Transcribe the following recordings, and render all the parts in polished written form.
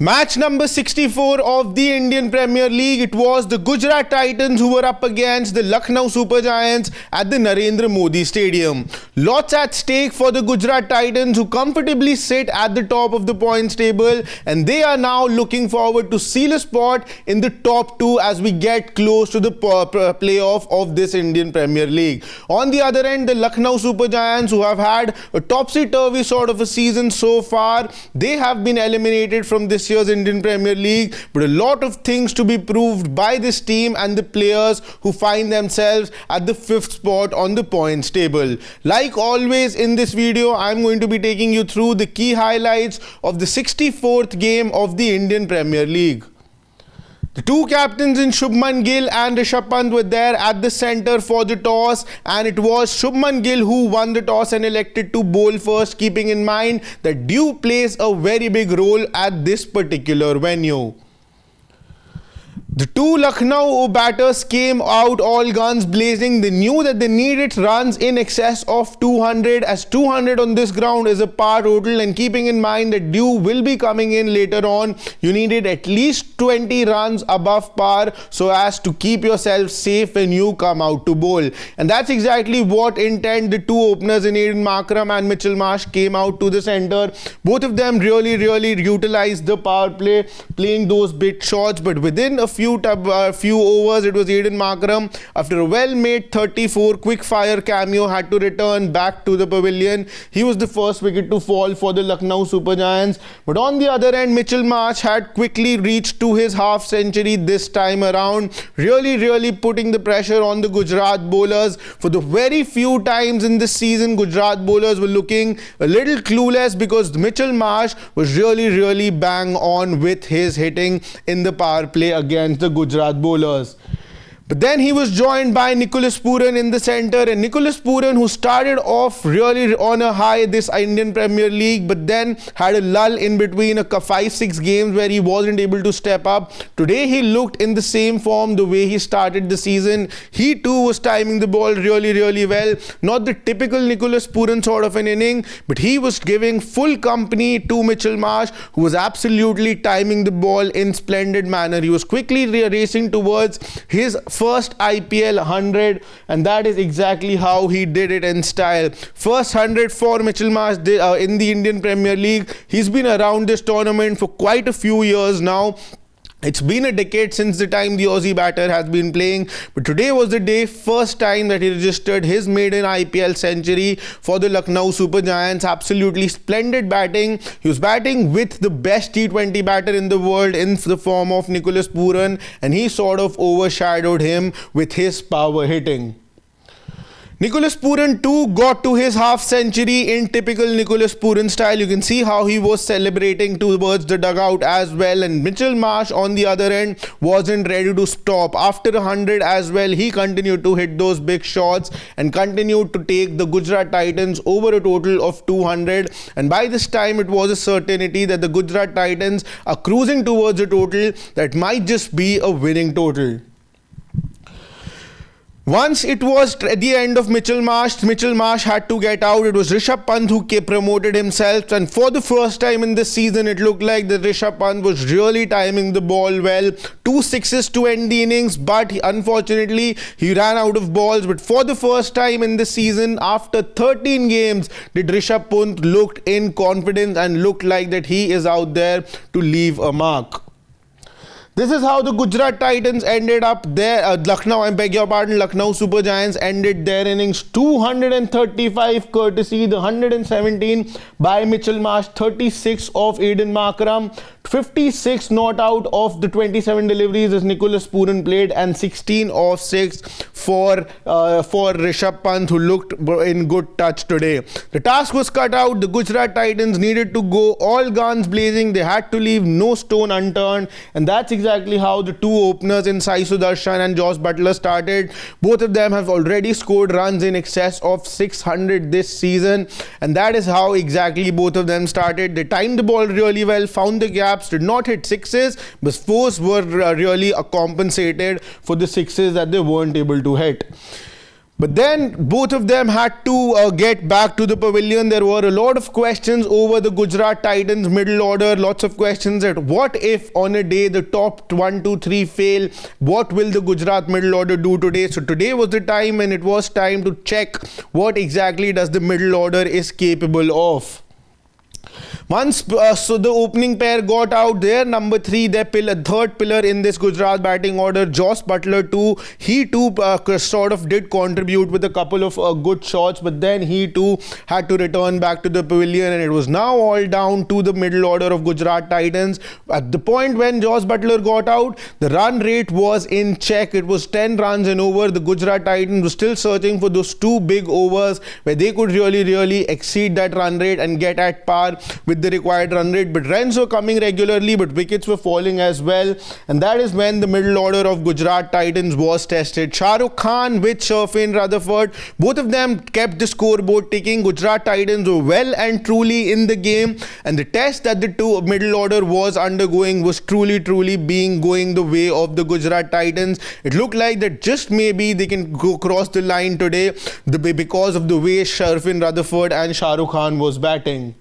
Match number 64 of the Indian Premier League. It was the Gujarat Titans who were up against the Lucknow Super Giants at the Narendra Modi Stadium. Lots at stake for the Gujarat Titans, who comfortably sit at the top of the points table, and they are now looking forward to seal a spot in the top two as we get close to the playoff of this Indian Premier League. On the other end, the Lucknow Super Giants, who have had a topsy-turvy sort of a season so far, they have been eliminated from this year's Indian Premier League, but a lot of things to be proved by this team and the players who find themselves at the 5th spot on the points table. Like always in this video, I'm going to be taking you through the key highlights of the 64th game of the Indian Premier League. The two captains in Shubman Gill and Rishabh Pant were there at the centre for the toss, and it was Shubman Gill who won the toss and elected to bowl first, keeping in mind that dew plays a very big role at this particular venue. The two Lucknow batters came out all guns blazing. They knew that they needed runs in excess of 200, as 200 on this ground is a par total, and keeping in mind that dew will be coming in later on, you needed at least 20 runs above par so as to keep yourself safe when you come out to bowl. And that's exactly what intent the two openers in Aiden Markram and Mitchell Marsh came out to the centre. Both of them really utilized the power play, playing those big shots, but within a few overs, it was Aiden Markram, after a well-made 34 quick-fire cameo, had to return back to the pavilion. He was the first wicket to fall for the Lucknow Super Giants. But on the other end, Mitchell Marsh had quickly reached to his half-century this time around, really putting the pressure on the Gujarat bowlers. For the very few times in this season, Gujarat bowlers were looking a little clueless, because Mitchell Marsh was really bang on with his hitting in the power play against the Gujarat bowlers. But then he was joined by Nicholas Pooran in the centre, and Nicholas Pooran, who started off really on a high this Indian Premier League, but then had a lull in between a 5-6 games where he wasn't able to step up. Today he looked in the same form the way he started the season. He too was timing the ball really well. Not the typical Nicholas Pooran sort of an inning, but he was giving full company to Mitchell Marsh, who was absolutely timing the ball in splendid manner. He was quickly racing towards his first IPL 100, and that is exactly how he did it in style. First 100 for Mitchell Marsh in the Indian Premier League. He's been around this tournament for quite a few years now. It's been a decade since the time the Aussie batter has been playing, but today was the first time that he registered his maiden IPL century for the Lucknow Super Giants. Absolutely splendid batting. He was batting with the best T20 batter in the world in the form of Nicholas Pooran, and he sort of overshadowed him with his power hitting. Nicholas Pooran too got to his half-century in typical Nicholas Pooran style. You can see how he was celebrating towards the dugout as well, and Mitchell Marsh on the other end wasn't ready to stop. After 100 as well, he continued to hit those big shots and continued to take the Gujrat Titans over a total of 200, and by this time it was a certainty that the Gujrat Titans are cruising towards a total that might just be a winning total. Once it was at the end of Mitchell Marsh had to get out. It was Rishabh Pant who promoted himself, and for the first time in this season, it looked like that Rishabh Pant was really timing the ball well. 2 sixes to end the innings, but unfortunately he ran out of balls. But for the first time in this season, after 13 games, did Rishabh Pant looked in confidence and looked like that he is out there to leave a mark. This is how the Gujrat Titans ended up there. Lucknow Super Giants ended their innings 235 courtesy the 117 by Mitchell Marsh, 36 of Aiden Markram, 56 not out of the 27 deliveries as Nicholas Pooran played, and 16 of 6 for Rishabh Pant, who looked in good touch today. The task was cut out. The Gujarat Titans needed to go all guns blazing. They had to leave no stone unturned, and that's exactly how the two openers in Sai Sudarshan and Josh Butler started. Both of them have already scored runs in excess of 600 this season, and that is how exactly both of them started. They timed the ball really well, found the gaps, did not hit sixes, but fours were really compensated for the sixes that they weren't able to hit. But then both of them had to get back to the pavilion. There were a lot of questions over the Gujarat Titans middle order. Lots of questions that what if on a day the top 1, 2, 3 fail? What will the Gujarat middle order do today? So today was the time, and it was time to check what exactly does the middle order is capable of. Once so the opening pair got out there, number 3, their third pillar in this Gujarat batting order, Jos Buttler too. He too sort of did contribute with a couple of good shots, but then he too had to return back to the pavilion, and it was now all down to the middle order of Gujarat Titans. At the point when Jos Buttler got out, the run rate was in check. It was 10 runs and over. The Gujarat Titans were still searching for those 2 big overs where they could really exceed that run rate and get at par with the required run rate, but runs were coming regularly, but wickets were falling as well, and that is when the middle order of Gujarat Titans was tested. Shah Rukh Khan with Shafin Rutherford, both of them kept the scoreboard ticking. Gujarat Titans were well and truly in the game, and the test that the two middle order was undergoing was truly going the way of the Gujarat Titans. It looked like that just maybe they can go cross the line today because of the way Shafin Rutherford and Shah Rukh Khan was batting.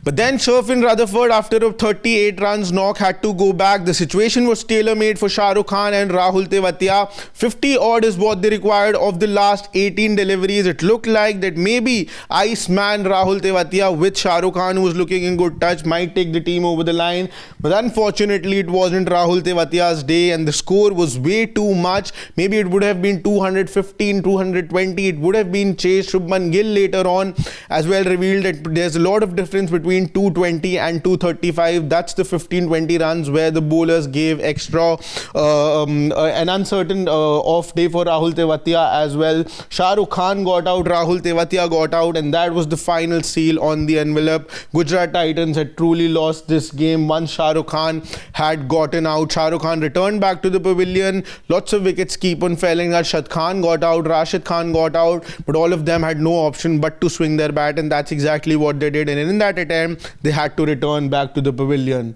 But then Shafin Rutherford, after a 38 runs knock, had to go back. The situation was tailor-made for Shah Rukh Khan and Rahul Tewatia. 50 odd is what they required of the last 18 deliveries. It looked like that maybe Iceman Rahul Tewatia with Shah Rukh Khan, who was looking in good touch, might take the team over the line. But unfortunately, it wasn't Rahul Tewatia's day, and the score was way too much. Maybe it would have been 215, 220. It would have been chased. Shubman Gill later on as well revealed that there's a lot of difference between 220 and 235. That's the 15-20 runs where the bowlers gave extra an uncertain off day for Rahul Tewatia as well. Shah Rukh Khan got out, Rahul Tewatia got out, and that was the final seal on the envelope. Gujarat Titans had truly lost this game once Shah Rukh Khan had gotten out. Shah Rukh Khan returned back to the pavilion. Lots of wickets keep on falling. Arshad Khan got out, Rashid Khan got out, but all of them had no option but to swing their bat, and that's exactly what they did. And in that attempt, they had to return back to the pavilion.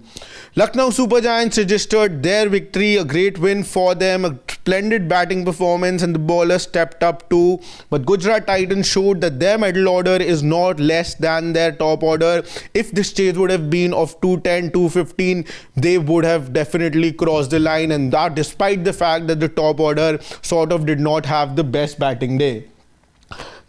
Lucknow Super Giants registered their victory, a great win for them, a splendid batting performance, and the bowlers stepped up too. But Gujarat Titans showed that their middle order is not less than their top order. If this chase would have been of 210, 215, they would have definitely crossed the line, and that despite the fact that the top order sort of did not have the best batting day.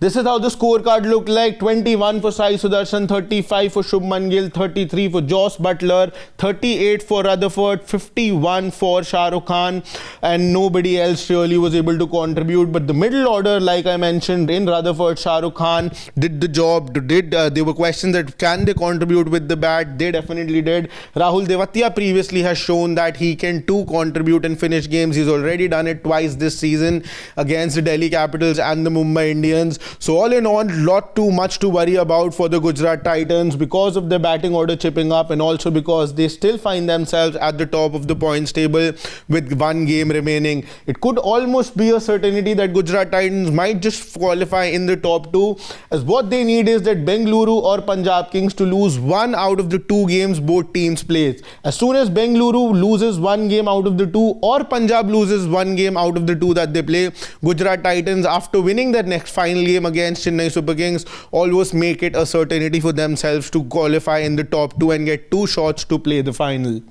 This is how the scorecard looked like. 21 for Sai Sudarshan, 35 for Shubman Gill, 33 for Jos Buttler, 38 for Rutherford, 51 for Shah Rukh Khan, and nobody else really was able to contribute. But the middle order, like I mentioned, in Rutherford, Shah Rukh Khan did the job. There were questions that can they contribute with the bat? They definitely did. Rahul Tewatia previously has shown that he can too contribute and finish games. He's already done it twice this season against the Delhi Capitals and the Mumbai Indians. So all in all, not too much to worry about for the Gujarat Titans because of their batting order chipping up, and also because they still find themselves at the top of the points table with 1 game remaining. It could almost be a certainty that Gujarat Titans might just qualify in the top 2, as what they need is that Bengaluru or Punjab Kings to lose 1 out of the 2 games both teams play. As soon as Bengaluru loses 1 game out of the 2, or Punjab loses 1 game out of the 2 that they play, Gujarat Titans, after winning their next final game against Chennai Super Kings, almost make it a certainty for themselves to qualify in the top 2 and get 2 shots to play the final.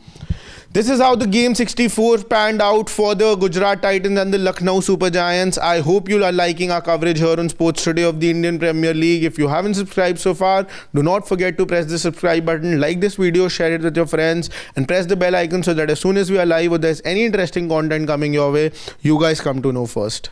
This is how the game 64 panned out for the Gujarat Titans and the Lucknow Super Giants. I hope you are liking our coverage here on Sports Today of the Indian Premier League. If you haven't subscribed so far, do not forget to press the subscribe button, like this video, share it with your friends, and press the bell icon so that as soon as we are live or there's any interesting content coming your way, you guys come to know first.